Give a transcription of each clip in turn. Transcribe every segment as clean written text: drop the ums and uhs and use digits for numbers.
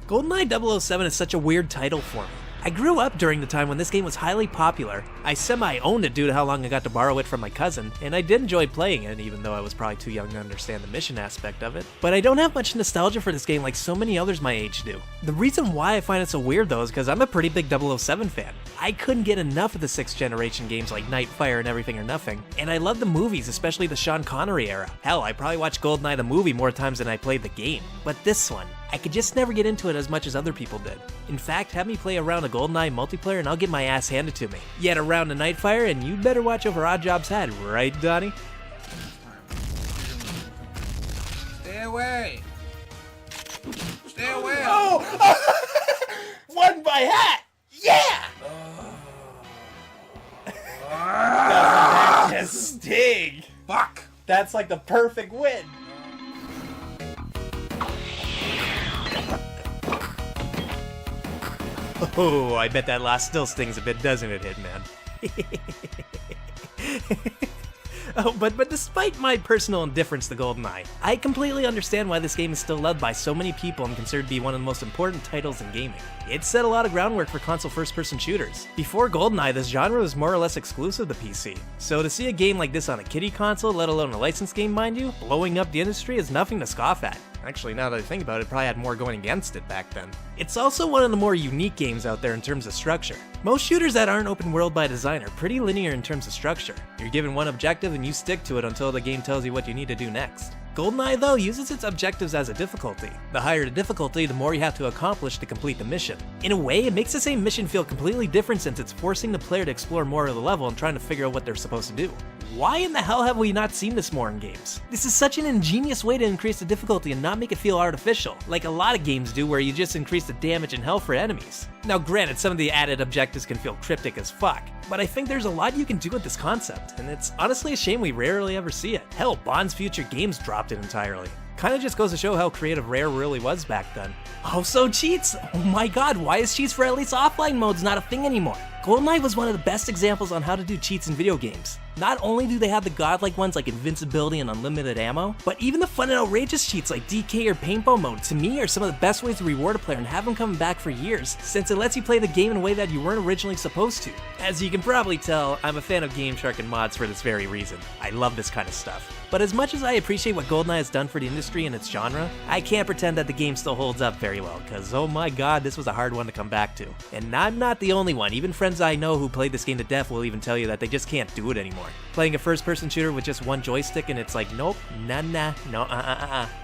Goldeneye 007 is such a weird title for me. I grew up during the time when this game was highly popular. I semi-owned it due to how long I got to borrow it from my cousin, and I did enjoy playing it, even though I was probably too young to understand the mission aspect of it. But I don't have much nostalgia for this game like so many others my age do. The reason why I find it so weird though is because I'm a pretty big 007 fan. I couldn't get enough of the 6th generation games like Nightfire and Everything or Nothing, and I love the movies, especially the Sean Connery era. Hell, I probably watched Goldeneye the movie more times than I played the game. But this one, I could just never get into it as much as other people did. In fact, have me play a round of Goldeneye multiplayer and I'll get my ass handed to me. Yet a round of Nightfire and you'd better watch over Oddjob's head, right, Donnie? Stay away! Stay away! Oh! Won by hat! Yeah! Doesn't that just sting? Fuck! That's like the perfect win. Oh, I bet that last still stings a bit, doesn't it, Hitman? Oh, but despite my personal indifference to Goldeneye, I completely understand why this game is still loved by so many people and considered to be one of the most important titles in gaming. It set a lot of groundwork for console first-person shooters. Before Goldeneye, this genre was more or less exclusive to PC, so to see a game like this on a kiddie console, let alone a licensed game mind you, blowing up the industry is nothing to scoff at. Actually, now that I think about it, probably had more going against it back then. It's also one of the more unique games out there in terms of structure. Most shooters that aren't open world by design are pretty linear in terms of structure. You're given one objective and you stick to it until the game tells you what you need to do next. Goldeneye, though, uses its objectives as a difficulty. The higher the difficulty, the more you have to accomplish to complete the mission. In a way, it makes the same mission feel completely different since it's forcing the player to explore more of the level and trying to figure out what they're supposed to do. Why in the hell have we not seen this more in games? This is such an ingenious way to increase the difficulty and not make it feel artificial, like a lot of games do where you just increase the damage and health for enemies. Now granted, some of the added objectives can feel cryptic as fuck, but I think there's a lot you can do with this concept, and it's honestly a shame we rarely ever see it. Hell, Bond's future games dropped it entirely. Kinda just goes to show how creative Rare really was back then. Oh, so cheats! Oh my god, why is cheats for at least offline modes not a thing anymore? Goldeneye was one of the best examples on how to do cheats in video games. Not only do they have the godlike ones like invincibility and unlimited ammo, but even the fun and outrageous cheats like DK or paintball mode to me are some of the best ways to reward a player and have them coming back for years, since it lets you play the game in a way that you weren't originally supposed to. As you can probably tell, I'm a fan of Game Shark and mods for this very reason. I love this kind of stuff. But as much as I appreciate what Goldeneye has done for the industry and its genre, I can't pretend that the game still holds up very well, cause oh my god, this was a hard one to come back to. And I'm not the only one, even friends I know who played this game to death will even tell you that they just can't do it anymore. Playing a first-person shooter with just one joystick and it's like, nope, no,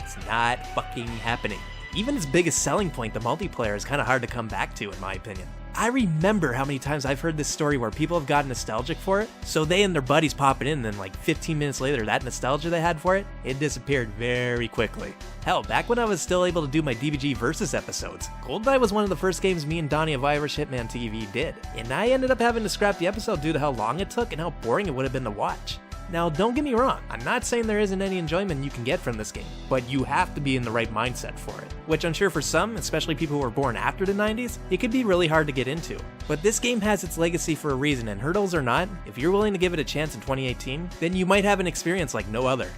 it's not fucking happening. Even its biggest selling point, the multiplayer, is kinda hard to come back to in my opinion. I remember how many times I've heard this story where people have gotten nostalgic for it, so they and their buddies pop it in, and then like 15 minutes later, that nostalgia they had for it, it disappeared very quickly. Hell, back when I was still able to do my DVG Versus episodes, Goldeneye was one of the first games me and Donnie of Irish Hitman TV did, and I ended up having to scrap the episode due to how long it took and how boring it would have been to watch. Now, don't get me wrong, I'm not saying there isn't any enjoyment you can get from this game, but you have to be in the right mindset for it. Which I'm sure for some, especially people who were born after the 90s, it could be really hard to get into. But this game has its legacy for a reason, and hurdles or not, if you're willing to give it a chance in 2018, then you might have an experience like no other.